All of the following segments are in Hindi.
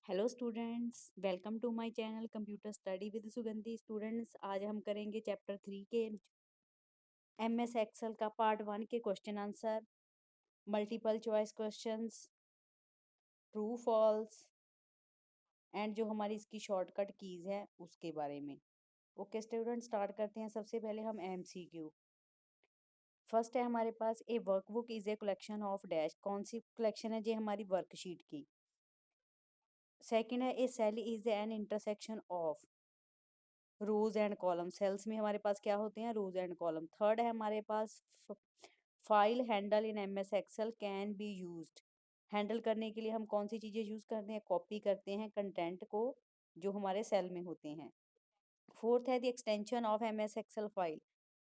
Hello students, welcome to my channel computer study with Sugandhi. Students, आज हम करेंगे चैप्टर 3 के एमएस एक्सेल का पार्ट 1 के question answer, multiple choice questions, true false and जो हमारी इसकी शॉर्टकट कीज है उसके बारे में। ओके स्टूडेंट, स्टार्ट करते हैं। सबसे पहले हम एमसीक्यू। फर्स्ट है हमारे पास, a workbook is a collection of dash. कौन सी कलेक्शन है? ये हमारी वर्कशीट की। सेकंड है, a cell is an intersection of rows and column. सेल्स में हमारे पास क्या होते हैं? रोज एंड कॉलम। थर्ड है हमारे पास, file handle in MS Excel can be used. Handle करने के लिए हम कौन सी चीजें यूज करते हैं? कॉपी करते हैं कंटेंट को जो हमारे सेल में होते हैं। फोर्थ है the extension of MS Excel file.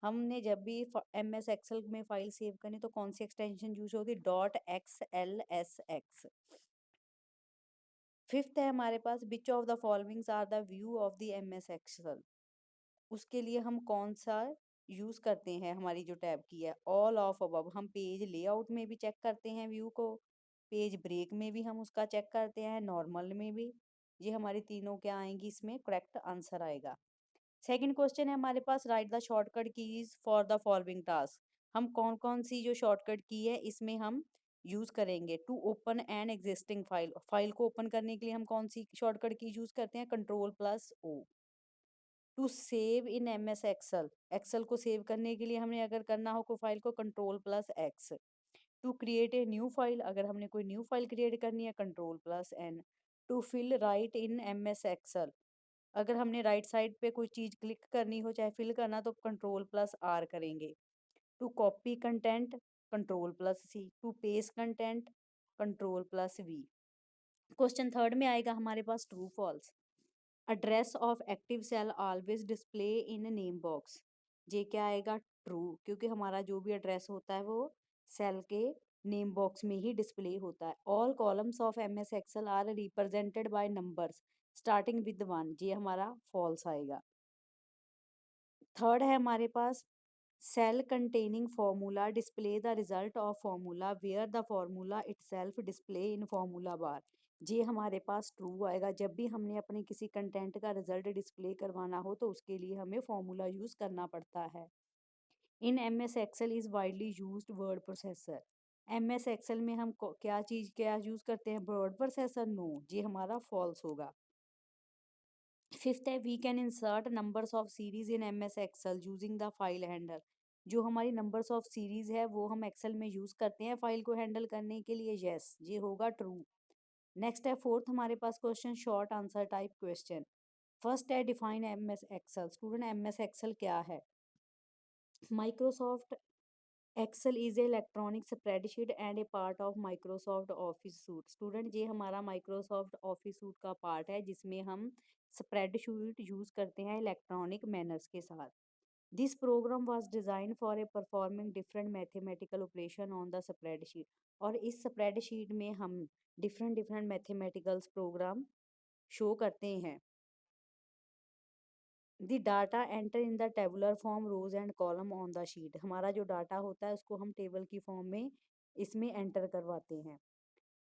हमने जब भी एमएस एक्सेल में फाइल सेव करनी तो कौन सी एक्सटेंशन यूज होगी? .xlsx। फिफ्थ है हमारे पास, which of the followings are the view of the MS Excel. उसके लिए हम कौन सा यूज करते हैं? हमारी जो टैब की है ऑल ऑफ अबव। हम पेज लेआउट में भी चेक करते हैं व्यू को, पेज ब्रेक में भी हम उसका चेक करते हैं, नॉर्मल में भी। ये हमारी तीनों क्या आएंगी? इसमें करेक्ट आंसर आएगा। सेकंड क्वेश्चन है हमारे पास, write the shortcut keys for the following task. हम कौन कौन सी जो शॉर्टकट की है इसमें हम यूज करेंगे? To open an existing file. File को ओपन करने के लिए हम कौन सी शॉर्टकट की यूज करते हैं? Ctrl+O। To save in MS Excel. Excel को सेव करने के लिए हमने अगर करना हो कोई फाइल को, Ctrl+X। To create a new file, अगर हमने कोई न्यू फाइल क्रिएट करनी है, Ctrl+N। To fill right in MS Excel, अगर हमने राइट साइड पे कोई चीज क्लिक करनी हो चाहे फिल करना तो Ctrl+R करेंगे। To copy content, Ctrl+C। To paste content, Ctrl+V। Question third में आएगा हमारे पास true false. Address of active cell always display in name box. ये क्या आएगा? ट्रू, क्योंकि हमारा जो भी एड्रेस होता है वो सेल के नेम बॉक्स में ही डिस्प्ले होता है। All columns of MS Excel are represented by numbers starting with 1। ये हमारा फॉल्स आएगा। थर्ड है हमारे पास, cell containing formula display the result of formula where the formula itself display in formula bar. ये हमारे पास ट्रू आएगा। जब भी हमने अपने किसी कंटेंट का रिजल्ट डिस्प्ले करवाना हो तो उसके लिए हमें फॉर्मूला यूज करना पड़ता है। In M S Excel is widely used word processor. M S Excel में हम क्या यूज करते हैं? Word processor. नो, ये हमारा फॉल्स होगा। फिफ्थ है, we can insert numbers of series in M S Excel using the file handle. जो हमारी नंबर्स ऑफ सीरीज है वो हम एक्सेल में यूज करते हैं फाइल को हैंडल करने के लिए। यस, ये होगा ट्रू। नेक्स्ट है फोर्थ हमारे पास question, short answer type question. First है, define M S Excel. Student, M S Excel क्या है? Microsoft Excel is a electronic spreadsheet and a part of Microsoft office suite. Student, ये हमारा माइक्रोसॉफ्ट ऑफिस सूट का पार्ट है जिसमें हम स्प्रेडशीट यूज करते हैं इलेक्ट्रॉनिक मैनर्स के साथ। This program was design for a performing different mathematical operation on the spreadsheet. और इस स्प्रेडशीट में हम different different mathematicals program show करते हैं। The data enter in the tabular form rows and column on the sheet. हमारा जो डाटा होता है उसको हम टेबल की फॉर्म में इसमें एंटर करवाते हैं।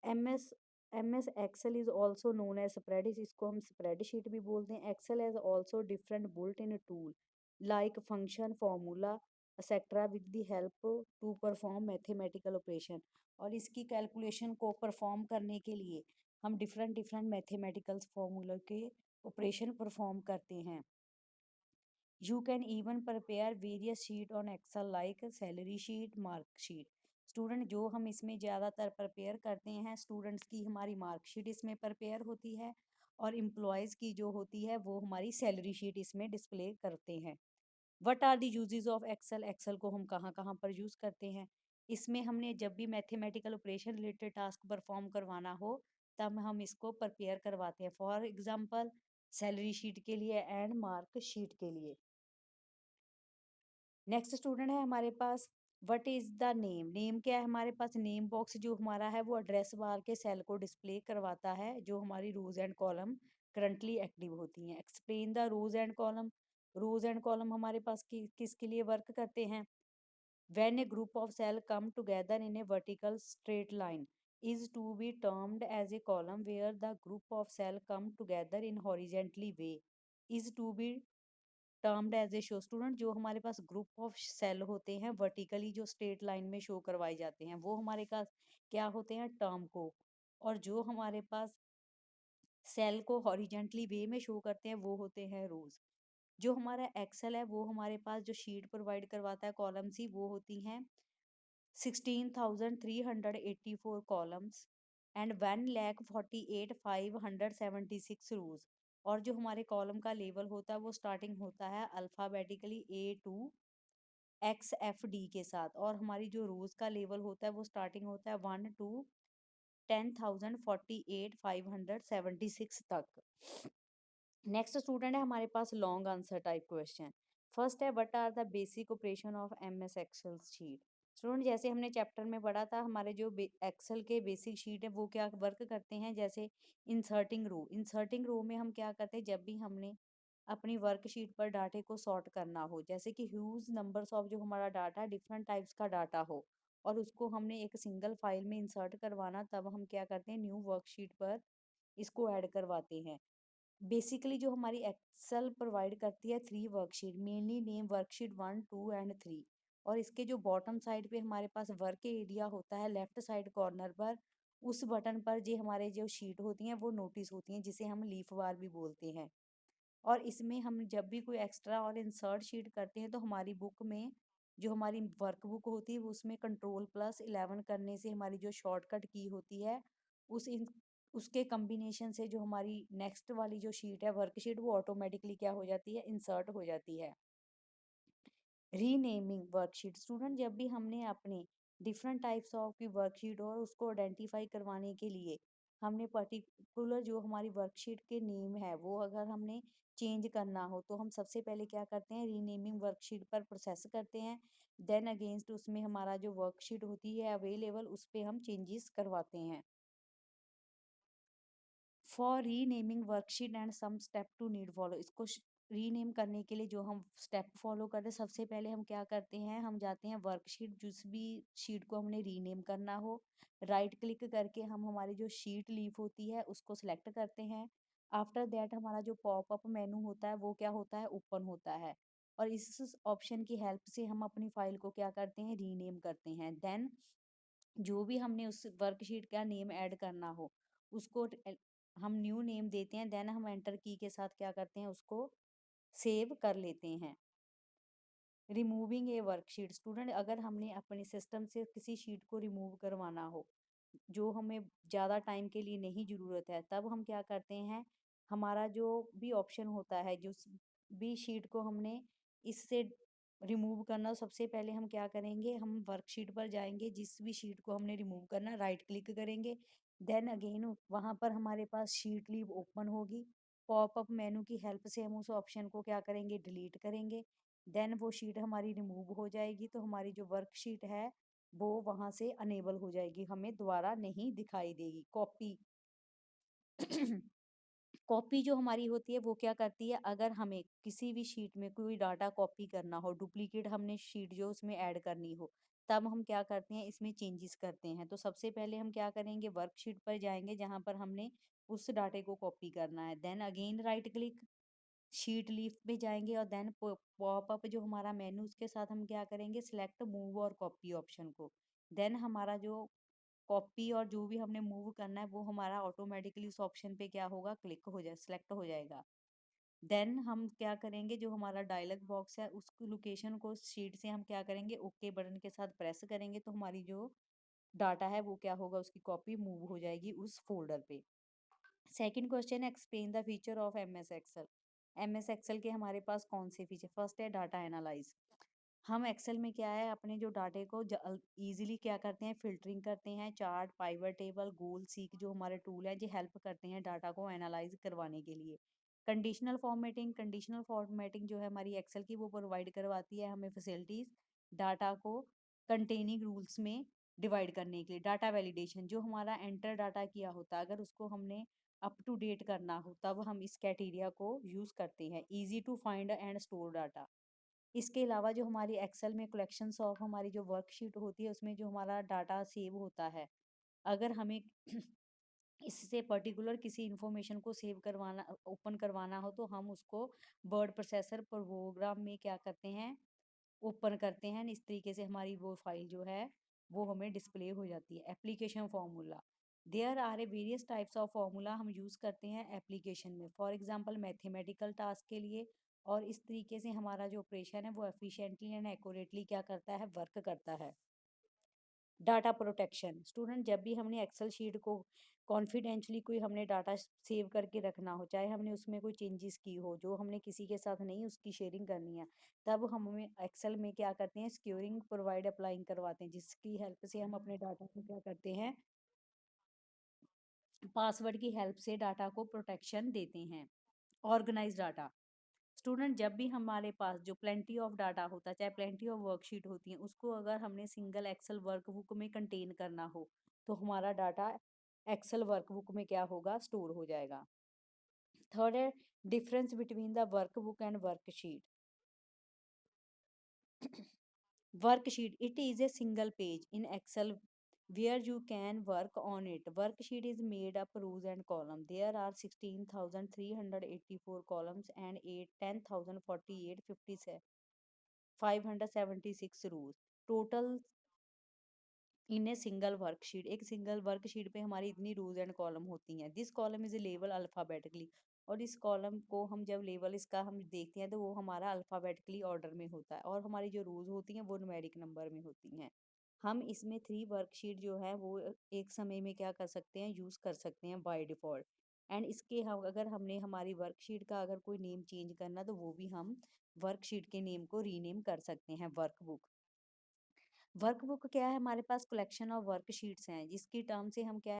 M S Excel is also known as spreadsheet. इसको हम स्प्रेडशीट भी बोलते हैं। Excel has also different built in tool like function, formula etcetera with the help to perform mathematical operation. और इसकी कैलकुलेशन को परफॉर्म करने के लिए हम डिफरेंट डिफरेंट मैथमेटिकल फॉर्मूला के ऑपरेशन परफॉर्म करते हैं। You can even prepare various sheet on Excel like salary sheet, mark sheet. Student, जो हम इसमें ज़्यादातर प्रिपेयर करते हैं, स्टूडेंट्स की हमारी मार्कशीट इसमें प्रिपेयर होती है और एम्प्लॉयज़ की जो होती है वो हमारी सैलरी शीट इसमें डिस्प्ले करते हैं। What are the uses of Excel? Excel को हम कहाँ कहाँ पर यूज़ करते हैं? इसमें हमने जब भी mathematical operation related task perform करवाना हो तब हम इसको प्रिपेयर करवाते हैं। फॉर एग्जाम्पल, सैलरी शीट के लिए एंड मार्क शीट के लिए। नेक्स्ट स्टूडेंट है हमारे पास, what is the name. Name क्या है हमारे पास? नेम बॉक्स जो हमारा है वो एड्रेस बार के सेल को डिस्प्ले करवाता है जो हमारी rows and column currently active होती हैं। Explain the rows and column. Rows and column हमारे पास किसके लिए वर्क करते हैं? When a group of cell come together in a vertical straight line. is to be termed as a column where the group of cell come together in horizontally way is to be termed as a show student जो हमारे पास ग्रुप ऑफ सेल होते हैं वर्टिकली जो स्ट्रेट लाइन में शो करवाए जाते हैं वो हमारे पास क्या होते हैं टर्म को और जो हमारे पास सेल को हॉरिजेंटली वे में शो करते हैं वो होते हैं रोज जो हमारा एक्सेल है वो हमारे पास जो शीट प्रोवाइड करवाता है कॉलम सी वो होती हैं 16,384 columns and 1,48,576 rows और जो हमारे कॉलम का लेवल होता है वो स्टार्टिंग होता है अल्फाबेटिकली A to XFD के साथ और हमारी जो रोज का लेवल होता है वो स्टार्टिंग होता है 1 to 10,048,576 तक। नेक्स्ट स्टूडेंट है हमारे पास long answer type question. First है what are the basic operation of MS Excel sheet. Student जैसे हमने चैप्टर में पढ़ा था हमारे जो एक्सेल के बेसिक शीट है वो क्या वर्क करते हैं जैसे इंसर्टिंग रो में हम क्या करते हैं जब भी हमने अपनी वर्कशीट पर डाटे को सॉर्ट करना हो जैसे कि ह्यूज नंबर्स ऑफ जो हमारा डाटा डिफरेंट टाइप्स का डाटा हो और उसको हमने एक सिंगल फाइल में इंसर्ट करवाना तब हम क्या करते हैं न्यू वर्कशीट पर इसको ऐड करवाते हैं। बेसिकली जो हमारी एक्सेल प्रोवाइड करती है 3 worksheet mainly name worksheet 1, 2 and 3 और इसके जो बॉटम साइड पे हमारे पास वर्क एरिया होता है लेफ्ट साइड कॉर्नर पर उस बटन पर जो हमारे जो शीट होती हैं वो नोटिस होती हैं जिसे हम लीफ बार भी बोलते हैं। और इसमें हम जब भी कोई एक्स्ट्रा और इंसर्ट शीट करते हैं तो हमारी बुक में जो हमारी वर्क बुक होती है वो उसमें कंट्रोल+11 करने से हमारी जो शॉर्टकट की होती है उस इन उसके कॉम्बिनेशन से जो हमारी नेक्स्ट वाली जो शीट है वर्कशीट वो ऑटोमेटिकली क्या हो जाती है इंसर्ट हो जाती है। रीनेमिंग वर्कशीट स्टूडेंट जब भी हमने अपने डिफरेंट टाइप्स ऑफ की वर्कशीट और उसको आइडेंटिफाई करवाने के लिए हमने पर्टिकुलर जो हमारी वर्कशीट के नेम है वो अगर हमने चेंज करना हो तो हम सबसे पहले क्या करते हैं रीनेमिंग वर्कशीट पर प्रोसेस करते हैं देन अगेंस्ट उसमें हमारा जो वर्कशीट होती है अवेलेबल उस पर हम चेंजेस करवाते हैं। For renaming worksheet and some step to need follow इसको रीनेम करने के लिए जो हम स्टेप फॉलो करते हैं सबसे पहले हम क्या करते हैं हम जाते हैं वर्कशीट जिस भी शीट को हमने रीनेम करना हो राइट क्लिक करके हम हमारी जो शीट लीफ होती है उसको सिलेक्ट करते हैं। आफ्टर दैट हमारा जो पॉपअप मेनू होता है वो क्या होता है ओपन होता है और इस ऑप्शन की हेल्प से हम अपनी फाइल को क्या करते हैं रीनेम करते हैं देन जो भी हमने उस वर्कशीट का नेम ऐड करना हो उसको हम न्यू नेम देते हैं देन हम एंटर की के साथ क्या करते हैं उसको सेव कर लेते हैं। रिमूविंग ए वर्कशीट स्टूडेंट अगर हमने अपने सिस्टम से किसी शीट को रिमूव करवाना हो जो हमें ज़्यादा टाइम के लिए नहीं ज़रूरत है तब हम क्या करते हैं हमारा जो भी ऑप्शन होता है जो भी शीट को हमने इससे रिमूव करना सबसे पहले हम क्या करेंगे हम वर्कशीट पर जाएंगे जिस भी शीट को हमने रिमूव करना राइट क्लिक करेंगे देन अगेन वहाँ पर हमारे पास शीट लीव ओपन होगी पॉपअप मेनू की हेल्प से हम उस ऑप्शन को क्या करेंगे डिलीट करेंगे देन वो शीट हमारी रिमूव हो जाएगी तो हमारी जो वर्कशीट है वो वहां से अनेबल हो जाएगी हमें दोबारा नहीं दिखाई देगी। कॉपी कॉपी जो हमारी होती है वो क्या करती है अगर हमें किसी भी शीट में कोई डाटा कॉपी करना हो डुप्लीकेट हमने शीट जो उसमें ऐड करनी हो तब हम क्या करते हैं इसमें चेंजेस करते हैं तो सबसे पहले हम क्या करेंगे वर्कशीट पर जाएंगे जहां पर हमने उस डाटे को कॉपी करना है then again right click sheet leaf पे जाएंगे और देन पॉपअप जो हमारा मेनू उसके साथ हम क्या करेंगे सिलेक्ट मूव और कॉपी ऑप्शन को देन हमारा जो कॉपी और जो भी हमने मूव करना है वो हमारा ऑटोमेटिकली उस ऑप्शन पे क्या होगा क्लिक हो जाए सिलेक्ट हो जाएगा। देन हम क्या करेंगे जो हमारा डायलॉग बॉक्स है उस लोकेशन को शीट से हम क्या करेंगे ओके बटन के साथ प्रेस करेंगे तो हमारी जो डाटा है वो क्या होगा उसकी कॉपी मूव हो जाएगी उस फोल्डर पे। Second question explain the feature of MS Excel. MS Excel के हमारे पास कौन से फीचर फर्स्ट है डाटा एनालाइज। हम एक्सेल में क्या है अपने जो डाटे को इजीली क्या करते हैं फिल्टरिंग करते हैं चार्ट पाइवर टेबल गोल सीक जो हमारे टूल है जो हेल्प करते हैं डाटा को एनालाइज करवाने के लिए। कंडीशनल फॉर्मेटिंग जो है हमारी एक्सेल की वो प्रोवाइड करवाती है हमें फैसिलिटीज डाटा को कंटेनिंग रूल्स में डिवाइड करने के लिए। डाटा वैलिडेशन जो हमारा एंटर डाटा किया होता है अगर उसको हमने अप टू डेट करना हो तब हम इस क्राइटेरिया को यूज करते हैं। Easy to find and store data. इसके अलावा जो हमारी एक्सेल में कलेक्शंस ऑफ हमारी जो वर्कशीट होती है उसमें जो हमारा डाटा सेव होता है अगर हमें इससे पर्टिकुलर किसी इंफॉर्मेशन को सेव करवाना, ओपन करवाना हो, तो हम उसको वर्ड प्रोसेसर प्रोग्राम में क्या करते हैं, ओपन करते हैं। इस तरीके से हमारी वो फाइल जो है वो हमें डिस्प्ले हो जाती है। Application formula, there are a various types of formula हम यूज़ करते हैं एप्लीकेशन में, फॉर एग्जांपल मैथमेटिकल टास्क के लिए। और इस तरीके से हमारा जो ऑपरेशन है वो एफिशिएंटली एंड एक्यूरेटली क्या करता है, वर्क करता है। डाटा प्रोटेक्शन, स्टूडेंट जब भी हमने एक्सेल शीट को कॉन्फिडेंशली कोई हमने डाटा सेव करके रखना हो, चाहे हमने उसमें कोई चेंजेस की हो जो हमने किसी के साथ नहीं उसकी शेयरिंग करनी है, तब हम हमें एक्सेल में क्या करते हैं, सिक्योरिंग प्रोवाइड अप्लाइंग करवाते हैं, जिसकी हेल्प से हम अपने डाटा को क्या करते हैं, पासवर्ड की हेल्प से डाटा को प्रोटेक्शन देते हैं। ऑर्गेनाइज डाटा, स्टूडेंट जब भी हमारे पास जो प्लेंटी ऑफ डाटा होता है, चाहे प्लेंटी ऑफ वर्कशीट होती है, उसको अगर हमने सिंगल एक्सेल वर्कबुक में कंटेन करना हो, तो हमारा डाटा एक्सेल वर्कबुक में क्या होगा, स्टोर हो जाएगा। थर्ड है difference between the workbook and worksheet. Worksheet, it is a single page in Excel where you can work on it. Worksheet is made up rows and columns. There are 16,384 columns and 10,048 576 rows. Total in a single worksheet, एक सिंगल वर्कशीट पे हमारी इतनी रूज एंड कॉलम होती हैं। This column is level alphabetically, और इस कॉलम को हम जब लेवल इसका हम देखते हैं तो वो हमारा अल्फ़ाबेटिकली ऑर्डर में होता है, और हमारी जो रूज होती हैं वो न्यूमेरिक नंबर में होती हैं। हम इसमें 3 वर्कशीट जो है वो एक समय में क्या कर सकते हैं, यूज़ कर सकते हैं बाय डिफ़ॉल्ट। एंड इसके हम अगर हमने हमारी वर्कशीट का अगर कोई नेम चेंज करना, तो वो भी हम वर्कशीट के नेम को रीनेम कर सकते हैं वर्कबुक। वर्कबुक क्या है, हमारे पास कलेक्शन ऑफ वर्कशीट्स हैं, जिसकी टर्म से हम क्या